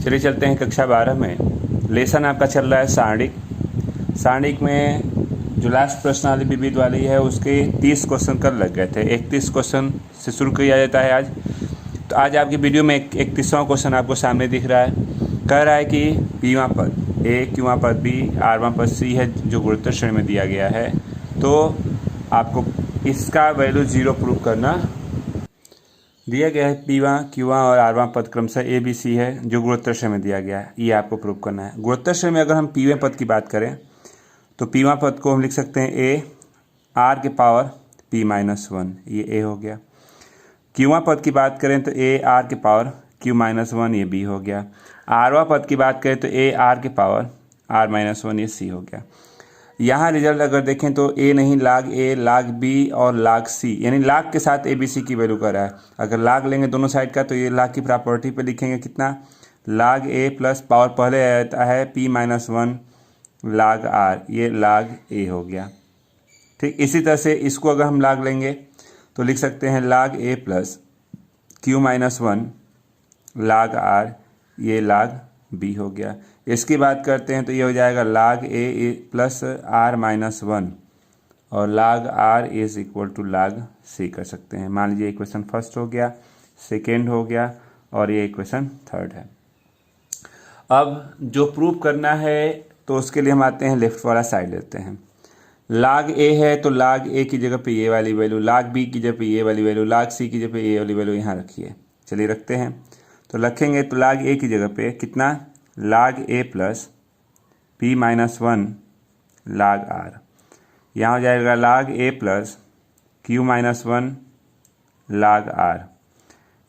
चलिए चलते हैं कक्षा 12 में। लेसन आपका चल रहा है सारणिक। सारणिक में जो लास्ट प्रश्नावली विविध वाली है उसके 30 क्वेश्चन कल लग गए थे। 31 क्वेश्चन से शुरू किया जाता है आज। तो आज आपकी वीडियो में 31वां क्वेश्चन आपको सामने दिख रहा है। कह रहा है कि पीवां पद ए, क्यूवां पद बी, आरवां पद सी है जो गुणोत्तर श्रेणी में दिया गया है। तो आपको इसका वैल्यू 0 प्रूव करना दिया गया है। पीवां, क्यूवां और आरवां पद क्रमशः ए बी सी है जो गुणोत्तर श्रेणी में दिया गया है। ये आपको प्रूव करना है। गुणोत्तर श्रेणी में अगर हम पीवें पद की बात करें तो पीवां पद को हम लिख सकते हैं ए आर के पावर p-1, ये ए हो गया। क्यूवां पद की बात करें तो ए आर के पावर q-1, ये बी हो गया। आरवां पद की बात करें तो ए आर के पावर r-1, ये सी हो गया। यहाँ रिजल्ट अगर देखें तो ए नहीं, लाग ए, लाग बी और लाग सी, यानी लाग के साथ ए बी सी की वैल्यू कर रहा है। अगर लाग लेंगे दोनों साइड का तो ये लाग की प्रॉपर्टी पे लिखेंगे कितना, लाग ए प्लस पावर पहले आता है p-1 लाग आर, ये लाग ए हो गया। ठीक, इसी तरह से इसको अगर हम लाग लेंगे तो लिख सकते हैं लाग ए प्लस q-1 लाग आर, ये लाग बी हो गया। इसकी बात करते हैं तो ये हो जाएगा लाग ए प्लस r-1 और लाग आर इज इक्वल टू लाग सी कर सकते हैं। मान लीजिए इक्वेशन फर्स्ट हो गया, सेकेंड हो गया और ये इक्वेशन थर्ड है। अब जो प्रूव करना है तो उसके लिए हम आते हैं लेफ्ट वाला साइड लेते हैं। लाग ए है तो लाग ए की जगह पे ये वाली वैल्यू, लाग बी की जगह पे ये वाली वैल्यू, लाग सी की जगह पे ये वाली वैल्यू यहाँ रखिए। चलिए रखते हैं। तो रखेंगे तो लाग ए की जगह पे कितना, लाग ए प्लस p-1 लाग आर, यहाँ हो जाएगा लाग ए प्लस q-1 लाग आर,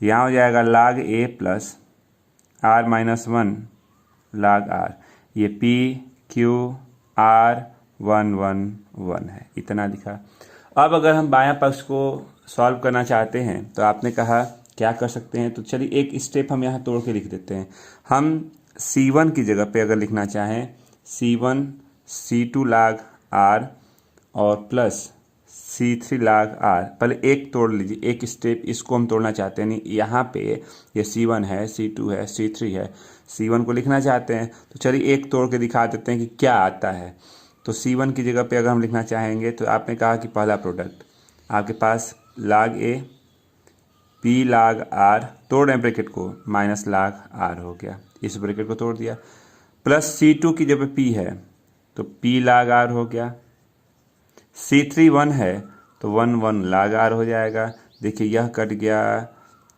यहाँ हो जाएगा लाग ए प्लस r-1 लाग आर, ये p q r 1 1 1 है, इतना लिखा। अब अगर हम बायां पक्ष को सॉल्व करना चाहते हैं तो आपने कहा क्या कर सकते हैं, तो चलिए एक स्टेप हम यहाँ तोड़ के लिख देते हैं। हम C1 की जगह पे अगर लिखना चाहें C1 C2 लाग R और प्लस C3 लाग R, पहले एक तोड़ लीजिए, एक स्टेप इसको हम तोड़ना चाहते हैं। नहीं, यहाँ पे ये C1 है, C2 है, C3 है, C1 को लिखना चाहते हैं तो चलिए एक तोड़ के दिखा देते हैं कि क्या आता है। तो C1 की जगह पे अगर हम लिखना चाहेंगे तो आपने कहा कि पहला प्रोडक्ट आपके पास लाग ए P लाग R, तोड़ रहे ब्रैकेट को, माइनस लाग R हो गया, इस ब्रैकेट को तोड़ दिया, प्लस C2 की जगह P है तो P लाग R हो गया, C3 1 है तो 1 1 लाग R हो जाएगा। देखिए यह कट गया,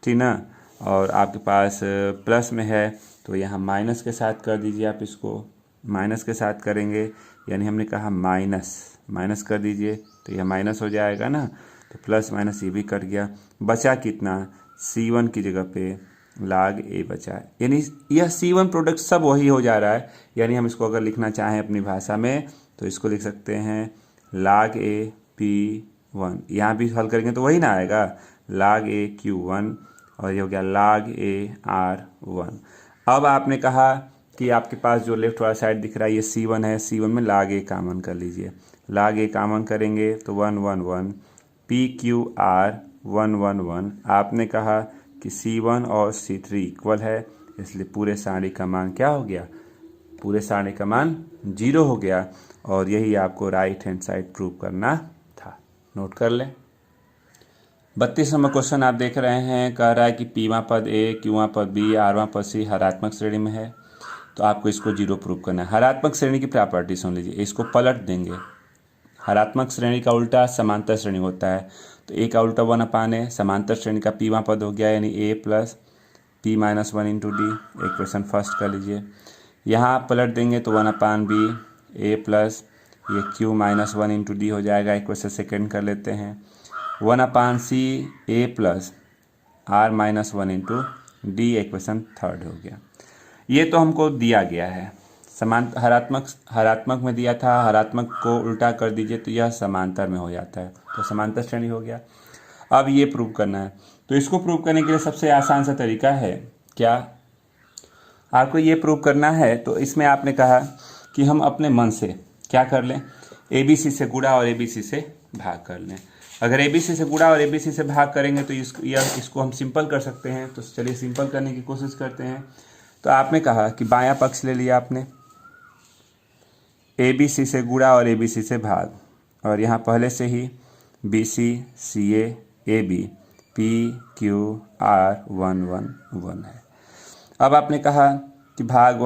ठीक ना, और आपके पास प्लस में है तो यहाँ माइनस के साथ कर दीजिए। आप इसको माइनस के साथ करेंगे, यानी हमने कहा माइनस कर दीजिए तो यह माइनस हो जाएगा ना, तो प्लस माइनस ये भी कट गया। बचा कितना, C1 की जगह पे लाग ए बचा, यानी यह C1 प्रोडक्ट सब वही हो जा रहा है। यानी हम इसको अगर लिखना चाहें अपनी भाषा में तो इसको लिख सकते हैं लाग ए P1, यहाँ भी हल करेंगे तो वही ना आएगा, लाग ए Q1 और ये हो गया लाग ए R1। अब आपने कहा कि आपके पास जो लेफ्ट वाला साइड दिख रहा है ये C1 है, C1 में लाग ए कॉमन कर लीजिए, लाग ए कॉमन करेंगे तो 1 1 1, PQR 1 1 1। आपने कहा कि C1 और C3 इक्वल है, इसलिए पूरे सारणी का मान क्या हो गया, पूरे सारणी का मान 0 हो गया। और यही आपको राइट हैंड साइड प्रूव करना था। नोट कर लें। 32 नंबर क्वेश्चन आप देख रहे हैं, कह रहा है कि पीवां पद ए, क्यूवां पद बी, आरवां पद सी हरात्मक श्रेणी में है। तो आपको इसको 0 प्रूव करना है। हरात्मक श्रेणी की प्रॉपर्टी सुन लीजिए, इसको पलट देंगे। हरात्मक श्रेणी का उल्टा समांतर श्रेणी होता है, तो ए का उल्टा 1/a, समांतर श्रेणी का पीवां पद हो गया, यानी a plus p-1 into D. Equation first कर लीजिए, यहाँ पलट देंगे तो 1/b a प्लस ये q-1 इंटू डी हो जाएगा। इक्वेशन सेकेंड कर लेते हैं, 1/c a plus r-1 into D. Equation third हो गया। ये तो हमको दिया गया है, हरात्मक में दिया था, हरात्मक को उल्टा कर दीजिए तो यह समांतर में हो जाता है, तो समांतर श्रेणी हो गया। अब ये प्रूव करना है, तो इसको प्रूव करने के लिए सबसे आसान सा तरीका है क्या, आपको ये प्रूव करना है तो इसमें आपने कहा कि हम अपने मन से क्या कर लें, ABC से गुणा और ABC से भाग कर लें। अगर ABC से गुणा और ABC से भाग करेंगे तो इसको हम सिंपल कर सकते हैं। तो चलिए सिंपल करने की कोशिश करते हैं। तो आपने कहा कि बायां पक्ष ले लिया आपने, ABC से गुणा और ABC से भाग, और यहाँ पहले से ही BC CA AB PQR 1 1 1 है। अब आपने कहा कि भाग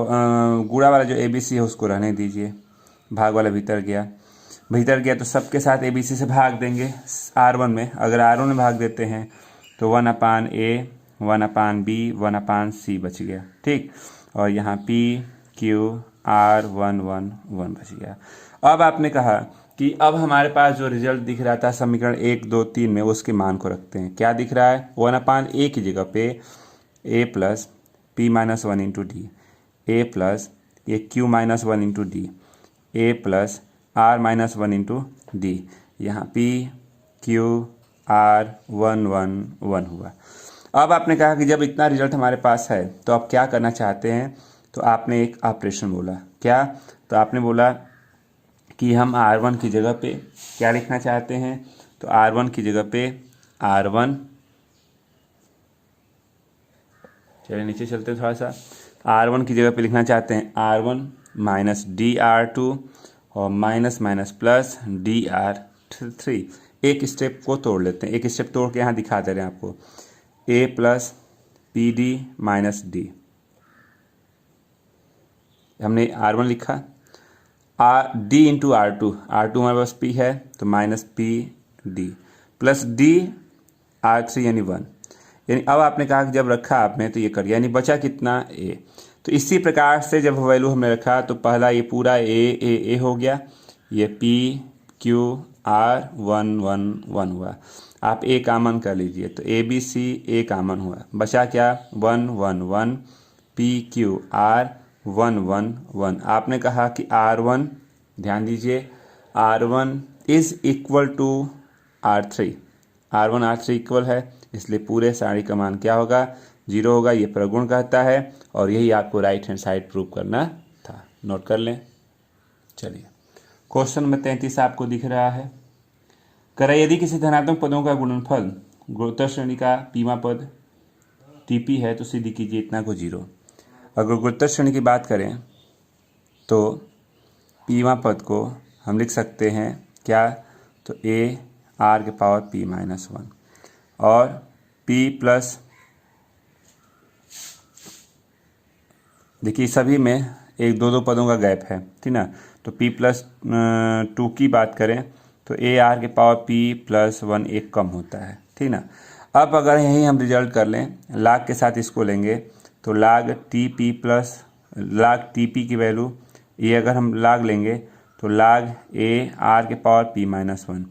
गुणा वाला जो ABC है उसको रहने दीजिए, भाग वाला भीतर गया तो सबके साथ ABC से भाग देंगे R1 में। अगर R1 में भाग देते हैं तो 1/A 1/B 1/C बच गया, ठीक। और यहाँ PQR 1 1 1 बच गया। अब आपने कहा कि अब हमारे पास जो रिजल्ट दिख रहा था समीकरण 1 2 3 में, उसके मान को रखते हैं। क्या दिख रहा है? 1/A की जगह पे A plus P minus 1 into D, A plus ये Q minus 1 into D, A plus R minus 1 into D. यहाँ PQR 1 1 1 हुआ। अब आपने कहा कि जब इतना रिजल्ट हमारे पास है तो आप क्या करना चाहते हैं, तो आपने एक ऑपरेशन बोला। क्या? तो आपने बोला कि हम R1 की जगह पे क्या लिखना चाहते हैं, तो R1 की जगह पे R1, चलिए नीचे चलते हैं थोड़ा सा, R1 की जगह पे लिखना चाहते हैं R1 माइनस DR2 और माइनस माइनस प्लस DR3। एक स्टेप को तोड़ लेते हैं, एक स्टेप तोड़ के यहाँ दिखा दे रहे हैं आपको। A plus PD minus D, हमने R1 लिखा, D इंटू R2 हमारे पास P है तो minus PD plus D R3 यानी 1। यानी अब आपने कहा कि जब रखा आपने तो ये कर, यानी बचा कितना? A। तो इसी प्रकार से जब वैल्यू हमने रखा तो पहला ये पूरा A हो गया, ये PQR 1 1 1 हुआ। आप A कामन कर लीजिए तो ABC A कामन हुआ, बचा क्या? 1 1 1 PQR 1 1 1। आपने कहा कि R1, ध्यान दीजिए, R1 is equal to R3, R1 R3 equal है, इसलिए पूरे सारी का मान क्या होगा? 0 होगा। ये प्रगुण कहता है और यही आपको राइट हैंड साइड प्रूव करना था। नोट कर लें। चलिए क्वेश्चन नंबर 33 आपको दिख रहा है। करा यदि किसी धनात्मक पदों का गुणनफल गुरुत्तर श्रेणी का पीमा पद TP है तो सिद्ध कीजिए इतना को 0। अगर गुरुत्तर श्रेणी की बात करें तो पीमा पद को हम लिख सकते हैं क्या? तो A R के पावर P माइनस 1 और P प्लस, देखिए सभी में एक दो पदों का गैप है, ठीक ना। तो P प्लस 2 की बात करें तो A R के पावर P प्लस 1 एक कम होता है, ठीक ना। अब अगर यही हम रिजल्ट कर लें, लाग के साथ इसको लेंगे तो लाग TP प्लस लाग TP की वैल्यू, ये अगर हम लाग लेंगे तो लाग A R के पावर P माइनस 1।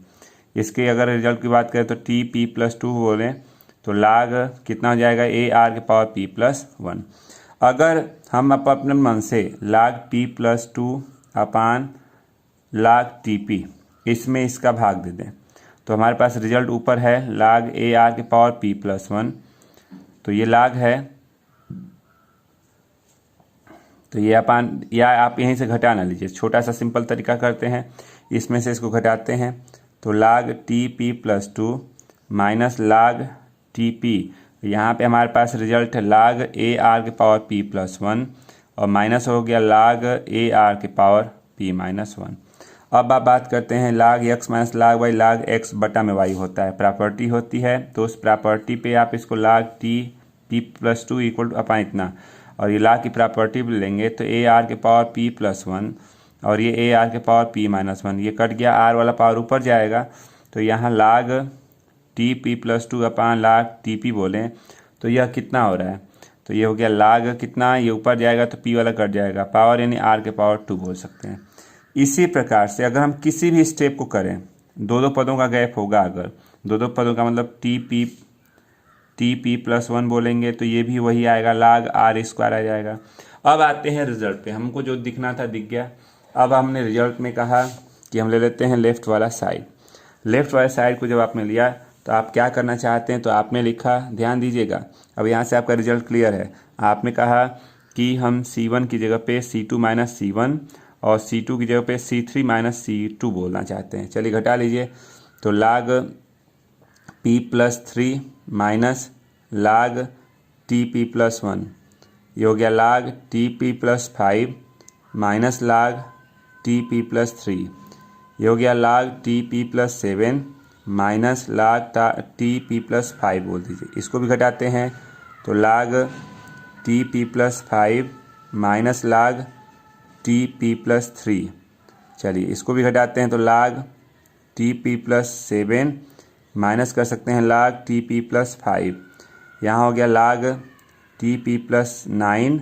इसके अगर रिजल्ट की बात करें तो TP प्लस 2 बोलें तो लाग कितना हो जाएगा? A R के पावर P प्लस 1। अगर हम अपने मन से लाग P प्लस 2 अपान लाग TP इसमें इसका भाग दे दें तो हमारे पास रिजल्ट ऊपर है लाग A R के पावर P प्लस 1, तो ये लाग है, तो ये अपान, या आप यहीं से घटा ना लीजिए, छोटा सा सिंपल तरीका करते हैं, इसमें से इसको घटाते हैं तो लाग TP प्लस 2 माइनस लाग TP, यहाँ पे हमारे पास रिजल्ट है लाग A R के पावर P प्लस 1 और माइनस हो गया लाग A R के पावर P माइनस 1। अब आप बात करते हैं लाग x माइनस लाग y, लाग x बटा में y होता है, प्रॉपर्टी होती है, तो उस प्रॉपर्टी पे आप इसको लाग TP plus 2 equal two upon इतना, और ये लाग की प्रॉपर्टी भी लेंगे तो A R के पावर P प्लस 1 और ये A R के पावर P माइनस 1, ये कट गया, R वाला पावर ऊपर जाएगा तो यहाँ लाग TP प्लस 2 अपान लाग TP बोलें तो यह कितना हो रहा है? तो ये हो गया लाग कितना, ये ऊपर जाएगा तो P वाला कट जाएगा, पावर यानी R के पावर 2 बोल सकते हैं। इसी प्रकार से अगर हम किसी भी स्टेप को करें, दो पदों का गैप होगा, अगर दो पदों का मतलब TP प्लस 1 बोलेंगे तो ये भी वही आएगा, लाग R स्क्वायर आ जाएगा। अब आते हैं रिजल्ट पे, हमको जो दिखना था दिख गया। अब हमने रिजल्ट में कहा कि हम ले लेते हैं लेफ्ट वाला साइड। लेफ्ट वाले साइड को जब आपने लिया तो आप क्या करना चाहते हैं, तो आपने लिखा, ध्यान दीजिएगा, अब यहाँ से आपका रिजल्ट क्लियर है। आपने कहा कि हम C1 की जगह पे C2 माइनस C1 और C2 की जगह पे C3 माइनस C2 बोलना चाहते हैं। चलिए घटा लीजिए तो लाग P प्लस 3 माइनस लाग TP प्लस 1 ये हो गया लाग टी पी प्लस 5 माइनस लाग टी पी प्लस 3। ये हो गया लाग टी पी प्लस 7 माइनस लाग टी पी प्लस 5 बोल दीजिए। इसको भी घटाते हैं तो लाग टी पी प्लस 5 माइनस लाग टी पी प्लस 3। चलिए इसको भी घटाते हैं तो लाग टी पी प्लस 7 माइनस कर सकते हैं लाग टी पी प्लस 5। यहाँ हो गया लाग टी पी प्लस 9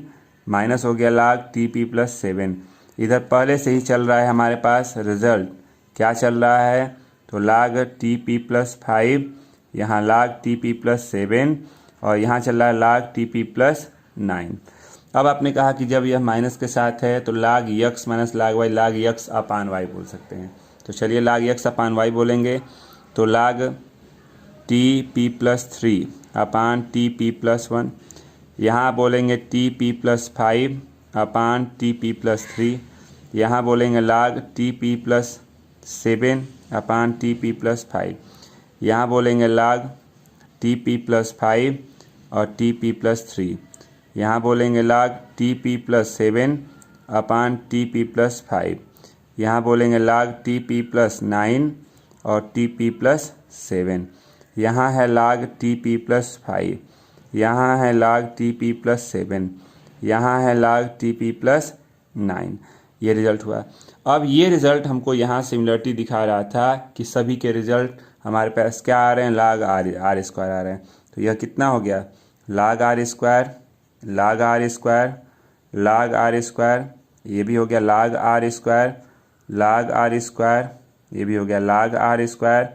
माइनस हो गया लाग टी पी प्लस 7। इधर पहले से ही चल रहा है हमारे पास रिजल्ट, क्या चल रहा है तो लाग टी पी प्लस 5, यहाँ लाग टी पी प्लस 7 और यहाँ चल रहा है लाग टी पी प्लस 9। अब आपने कहा कि जब यह माइनस के साथ है तो लाग यक्स माइनस लाग यक्स अपान वाई बोल सकते हैं। तो चलिए लाग यक्स अपान वाई बोलेंगे तो लाग टी पी प्लस 3 अपान टी पी प्लस 1। यहाँ बोलेंगे टी पी प्लस 5 अपान टी पी प्लस 3। यहाँ बोलेंगे लाग टी पी प्लस 7 अपान टी पी प्लस 5। यहाँ बोलेंगे लाग टी पी प्लस 5 और टी पी प्लस 3। यहाँ बोलेंगे लाग टी पी प्लस 7 अपान टी पी प्लस 5। यहाँ बोलेंगे लाग टी पी प्लस 9 और टी पी प्लस 7। यहाँ है लाग टी पी प्लस 5। यहाँ है लाग टी पी प्लस 7। यहाँ है लाग टी पी प्लस 9। ये रिजल्ट हुआ। अब ये रिजल्ट हमको यहाँ सिमिलरिटी दिखा रहा था कि सभी के रिजल्ट हमारे पास क्या आ रहे हैं, लाग आर स्क्वायर आ रहे हैं। तो यह कितना हो गया लाग आर स्क्वायर, लाग आर स्क्वायर, लाग आर स्क्वायर, ये भी हो गया लाग आर स्क्वायर, लाग आर स्क्वायर, ये भी हो गया लाग आर स्क्वायर,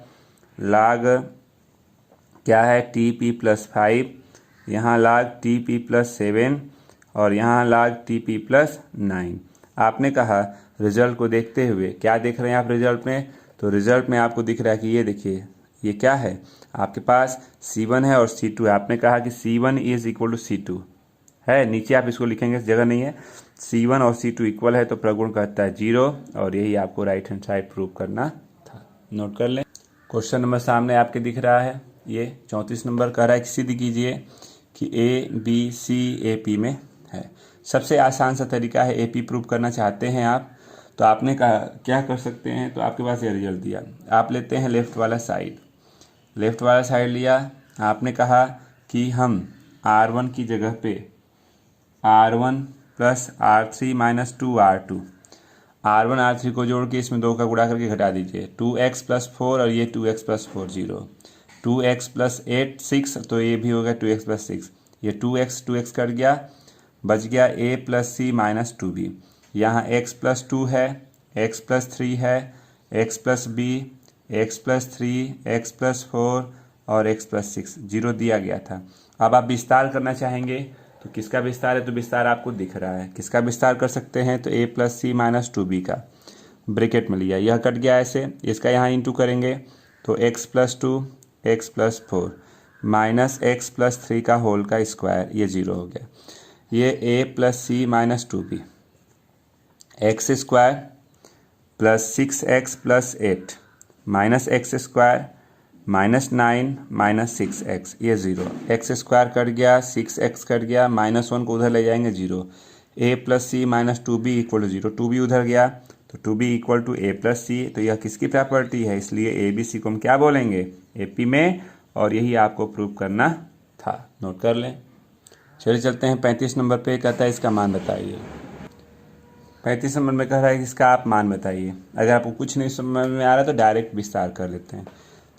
लाग क्या है टी पी प्लस 5, यहाँ लाग टी पी प्लस 7 और यहाँ लाग टी पी प्लस 9। आपने कहा रिजल्ट को देखते हुए क्या देख रहे हैं आप रिजल्ट में, तो रिजल्ट में आपको दिख रहा है कि ये देखिए ये क्या है, आपके पास C1 है और C2 है। आपने कहा कि C1 is equal to C2 है, नीचे आप इसको लिखेंगे, इस जगह नहीं है। C1 और C2 इक्वल है तो प्रगुण कहता है 0 और यही आपको राइट हैंड साइड प्रूव करना था। नोट कर लें। क्वेश्चन नंबर सामने आपके दिख रहा है, ये 34 नंबर कह रहा है कि सिद्ध कीजिए कि ABC AP में है। सबसे आसान सा तरीका है, AP प्रूव करना चाहते हैं आप तो आपने कहा क्या कर सकते हैं, तो आपके पास ये रिजल्ट दिया, आप लेते हैं लेफ्ट वाला साइड, लेफ्ट वाला साइड लिया। आपने कहा कि हम R1 की जगह पे R1 plus R3 minus 2R2, R1 R3 को जोड़ के इसमें 2 का गुणा करके घटा दीजिए, 2x प्लस 4 और ये 2x प्लस 4 0, 2x प्लस 8 6 तो ये भी हो गया 2x प्लस 6, ये 2x कट गया, बच गया a plus c minus 2b। यहाँ x प्लस 2 है, x प्लस 3 है, x plus b, x plus 3, x plus 4 और x प्लस 6 0 दिया गया था। अब आप विस्तार करना चाहेंगे तो किसका विस्तार है, तो विस्तार आपको दिख रहा है, किसका विस्तार कर सकते हैं, तो a plus c minus 2b का ब्रैकेट में लिया, यह कट गया ऐसे, इसका यहाँ इंटू करेंगे तो x plus 2 x plus 4 minus x plus 3 का होल का स्क्वायर, ये 0 हो गया। ये a plus c minus 2b, x square plus 6x plus 8 minus x square minus 9 minus 6x, ये 0, एक्स स्क्वायर कट गया, 6x कट गया, माइनस 1 को उधर ले जाएंगे 0, a plus c minus 2b equal to 0, 2b उधर गया तो 2b equal to a plus c. तो यह किसकी प्रॉपर्टी है, इसलिए ABC को हम क्या बोलेंगे, AP में, और यही आपको प्रूव करना था। नोट कर लें। चलिए चलते हैं 35 नंबर पे, कहता है इसका मान बताइए। 35 नंबर में कह रहा है कि इसका आप मान बताइए। अगर आपको कुछ नहीं समझ में आ रहा है तो डायरेक्ट विस्तार कर लेते हैं।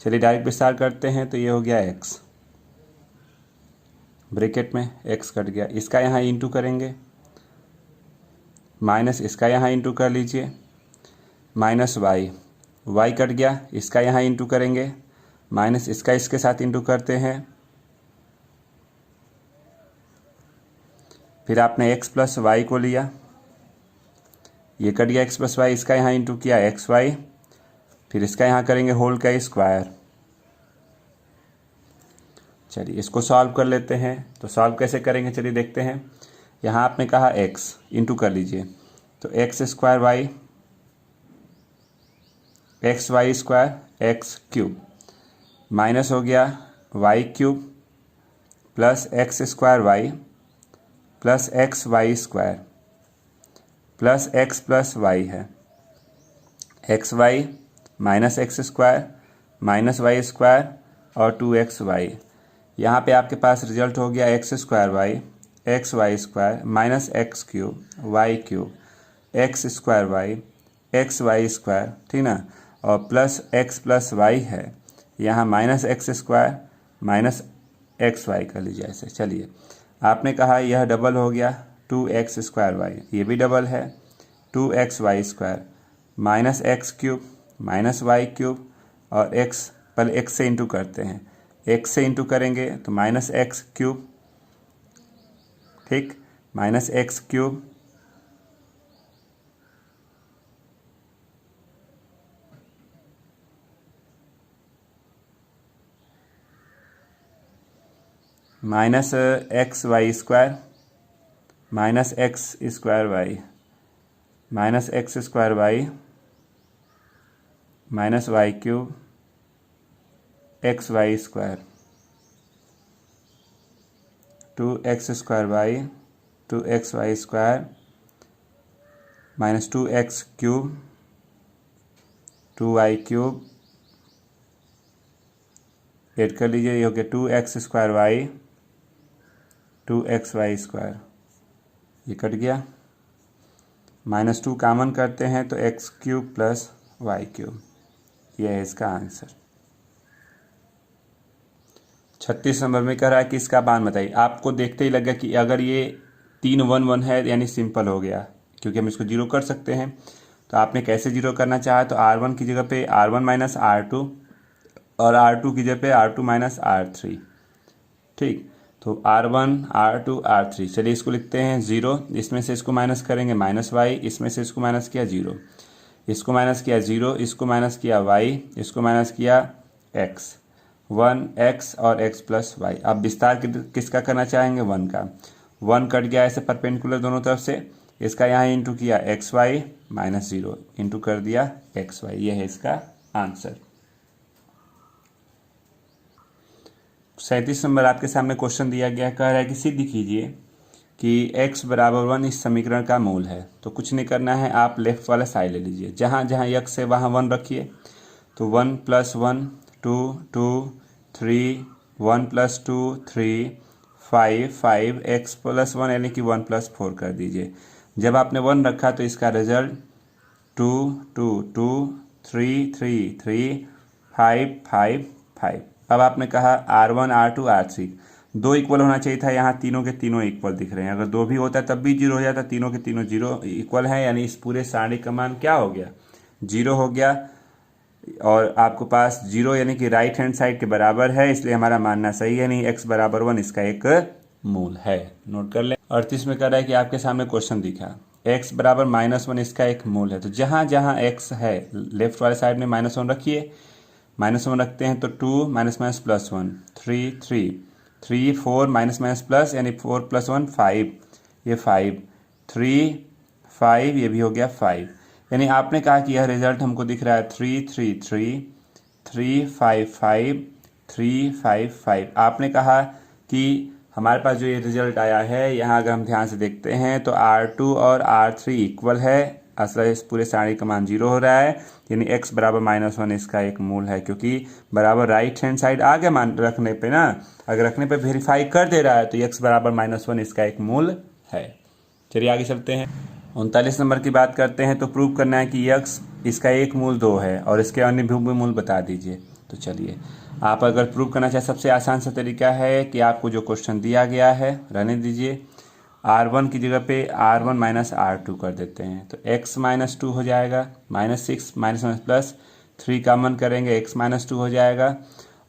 चलिए डायरेक्ट विस्तार करते हैं तो ये हो गया x, ब्रैकेट में x कट गया, इसका यहाँ इंटू करेंगे, माइनस इसका यहाँ इंटू कर लीजिए, माइनस y कट गया, इसका यहाँ इंटू करेंगे, माइनस इसका इसके साथ इंटू करते हैं, फिर आपने x प्लस वाई को लिया, ये कट गया x प्लस वाई, इसका यहाँ इंटू किया xy, फिर इसका यहाँ करेंगे होल का स्क्वायर। चलिए इसको सॉल्व कर लेते हैं। तो सॉल्व कैसे करेंगे चलिए देखते हैं। यहाँ आपने कहा x इंटू कर लीजिए तो x square y, x y square x cube, minus हो गया y cube plus x square y plus x y square plus x plus y है, x y minus x square minus y square और 2xy। यहाँ पे आपके पास result हो गया x square y x y square minus x cube y cube x square y x y square, ठीक ना, और प्लस एक्स प्लस वाई है, यहाँ minus x square minus x y कर लीजिए ऐसे। चलिए, आपने कहा यह डबल हो गया 2x स्क्वायर वाई, ये भी डबल है 2x y square minus x cube minus y cube और x, पहले x से इंटू करते हैं, x से इंटू करेंगे तो माइनस एक्स क्यूब, ठीक, minus x cube minus x y square minus x square y minus x square y minus y cube x y square 2x square y 2x y square minus 2x cube 2y cube, add कर लीजिए, ये हो गया 2x square y 2x y square, ये cut गया, minus 2 common करते हैं तो x cube plus y cube, यह है इसका आंसर। 36 नंबर में कह रहा है कि इसका मान बताइए। आपको देखते ही लगा कि अगर ये 3 1 1 है यानी सिंपल हो गया, क्योंकि हम इसको जीरो कर सकते हैं। तो आपने कैसे जीरो करना चाहा, तो R1 की जगह पे R1 माइनस R2 और R2 की जगह पे R2 माइनस R3, ठीक। तो R1 R2 R3, चलिए इसको लिखते हैं 0, इसमें से इसको माइनस करेंगे माइनस वाई, इसमें से इसको माइनस किया 0, इसको माइनस किया 0, इसको माइनस किया वाई, इसको माइनस किया x, 1x और x प्लस वाई। अब विस्तार किसका करना चाहेंगे, 1 का, 1 कट गया ऐसे परपेंडिकुलर दोनों तरफ से, इसका यहाँ इंटू किया एक्स वाई माइनस 0 इंटू कर दिया एक्स वाई, यह है इसका आंसर। 37 नंबर आपके सामने क्वेश्चन दिया गया, कह रहा है कि सिद्ध कीजिए कि x बराबर 1 इस समीकरण का मूल है। तो कुछ नहीं करना है, आप लेफ्ट वाला साइड ले लीजिए, जहाँ जहाँ x है वहाँ 1 रखिए। तो 1 प्लस 1 2 2 3 1 प्लस 2 3 5 5 x प्लस 1 यानी कि 1 प्लस 4 कर दीजिए। जब आपने 1 रखा तो इसका रिजल्ट 2 2 2 3 3 3 5 5 5। अब आपने कहा R1 R2 R3 दो इक्वल होना चाहिए था, यहाँ तीनों के तीनों इक्वल दिख रहे हैं। अगर दो भी होता तब भी जीरो हो जाता, तीनों के तीनों जीरो इक्वल है, यानी इस पूरे सारणी का मान क्या हो गया, जीरो हो गया। और आपके पास जीरो यानी कि राइट हैंड साइड के बराबर है, इसलिए हमारा मानना सही है, नहीं x बराबर 1 इसका एक मूल है। नोट कर ले। 38 में कह रहा है कि आपके सामने क्वेश्चन दिखा x बराबर -1 इसका एक मूल है। तो जहाँ जहाँ x है लेफ्ट वाले साइड में -1 रखिए, -1 रखते हैं तो 2 minus minus plus 1 3 3 3 4 minus minus plus यानी 4 प्लस 1 5, ये 5 3 5, ये भी हो गया 5। यानी आपने कहा कि यह रिजल्ट हमको दिख रहा है 3 3 3 3 5 5 3 5 5। आपने कहा कि हमारे पास जो ये रिजल्ट आया है, यहाँ अगर हम ध्यान से देखते हैं तो R2 और R3 इक्वल है, असल इस पूरे सारणी का मान 0 हो रहा है, यानी x बराबर -1 इसका एक मूल है, क्योंकि बराबर राइट हैंड साइड आ गया मान रखने पे ना, अगर रखने पे वेरीफाई कर दे रहा है तो x बराबर -1 इसका एक मूल है। चलिए आगे चलते हैं। 39 नंबर की बात करते हैं। तो प्रूव करना है कि x इसका एक मूल 2 है और इसके अन्य भी मूल बता दीजिए। तो चलिए, आप अगर प्रूव करना चाहें, सबसे आसान सा तरीका है कि आपको जो क्वेश्चन दिया गया है रहने दीजिए, R1 की जगह पे R1 माइनस R2 कर देते हैं, तो x माइनस 2 हो जाएगा, -6 माइनस माइनस प्लस 3 कॉमन करेंगे x माइनस 2 हो जाएगा,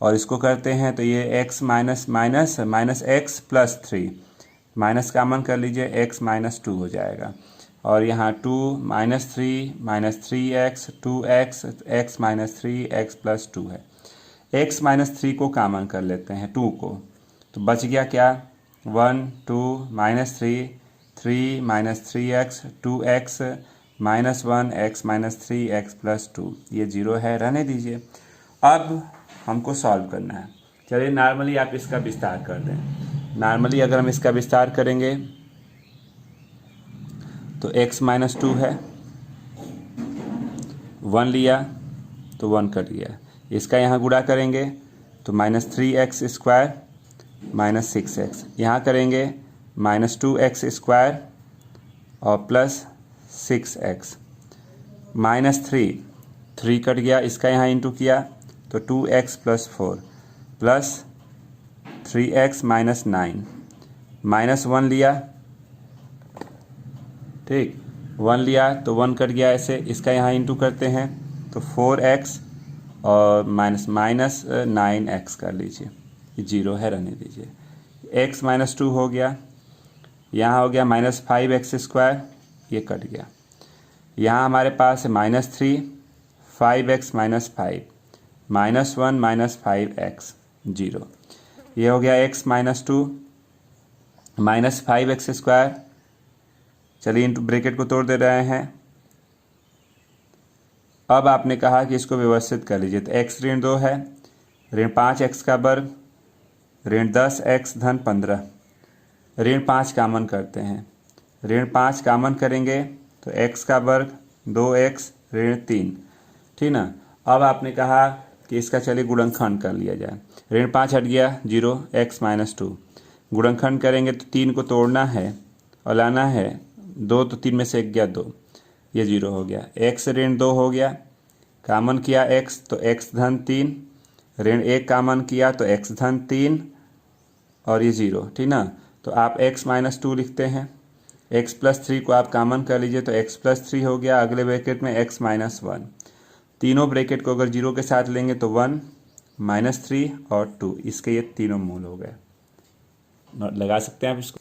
और इसको करते हैं तो ये x minus minus minus x plus 3, minus common कर लीजिए x माइनस 2 हो जाएगा, और यहाँ 2 minus 3x 2x x minus 3x plus 2 है। x माइनस 3 को कॉमन कर लेते हैं 2 को, तो बच गया क्या 1 2 minus 3 minus 3x 2x minus 1 x minus 3x plus 2, ये 0 है, रहने दीजिए। अब हमको सॉल्व करना है। चलिए नॉर्मली आप इसका विस्तार कर दें। नॉर्मली अगर हम इसका विस्तार करेंगे तो x माइनस 2 है, 1 लिया तो 1 कट गया। इसका यहाँ गुणा करेंगे तो -3x² -6x, यहाँ करेंगे -2x² और +6x, -3 कट गया, इसका यहाँ इंटू किया तो 2x + 4 +3x -9 -1 लिया, ठीक, 1 लिया तो 1 कट गया ऐसे, इसका यहाँ इंटू करते हैं तो 4x और -9x कर लीजिए, ये 0 है, रहने दीजिए। x -2 हो गया, यहाँ हो गया -5x², ये कट गया। यहाँ हमारे पास है -3, 5x -5 -1 -5x 0, ये हो गया x -2 -5x²। चलिए इंटू ब्रैकेट को तोड़ दे रहे हैं। अब आपने कहा कि इसको व्यवस्थित कर लीजिए, तो x ऋण 2 है, ऋण 5x का वर्ग, ऋण 10x धन 15, ऋण 5 कामन करते हैं, ऋण 5 कामन करेंगे तो x का वर्ग 2x ऋण 3, ठीक ना। अब आपने कहा कि इसका चलिए गुणनखंड कर लिया जाए, ऋण 5 हट गया 0, x -2, गुणनखंड करेंगे तो 3 को तोड़ना है और लाना है 2, तो 3 में से 1 गया 2, ये 0 हो गया। x ऋण 2 हो गया, कामन किया x तो x धन 3, ऋण 1 कामन किया तो x धन 3 और ये 0, ठीक ना। तो आप x -2 लिखते हैं, x + 3 को आप कामन कर लीजिए तो x + 3 हो गया, अगले ब्रैकेट में x -1, तीनों ब्रैकेट को अगर 0 के साथ लेंगे तो 1 -3 और 2, इसके ये तीनों मूल हो गए। लगा सकते हैं आप इसको।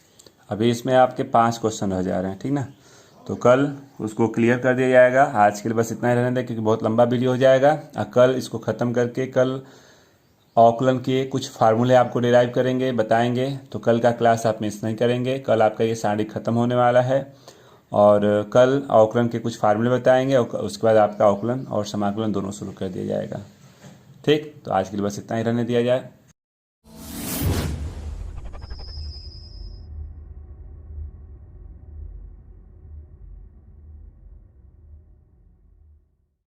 अभी इसमें आपके 5 क्वेश्चन रह जा रहे हैं, ठीक ना, तो कल उसको क्लियर कर दिया जाएगा। आज के लिए बस इतना ही रहने दें क्योंकि बहुत लंबा वीडियो हो जाएगा। कल इसको ख़त्म करके कल अवकलन के कुछ फार्मूले आपको डिराइव करेंगे, बताएंगे, तो कल का क्लास आप मिस नहीं करेंगे। कल आपका ये सारणी ख़त्म होने वाला है और कल अवकलन के कुछ फार्मूले बताएंगे और उसके बाद आपका अवकलन और समाकलन दोनों शुरू कर दिया जाएगा। ठीक, तो आज के लिए बस इतना ही रहने दिया जाए।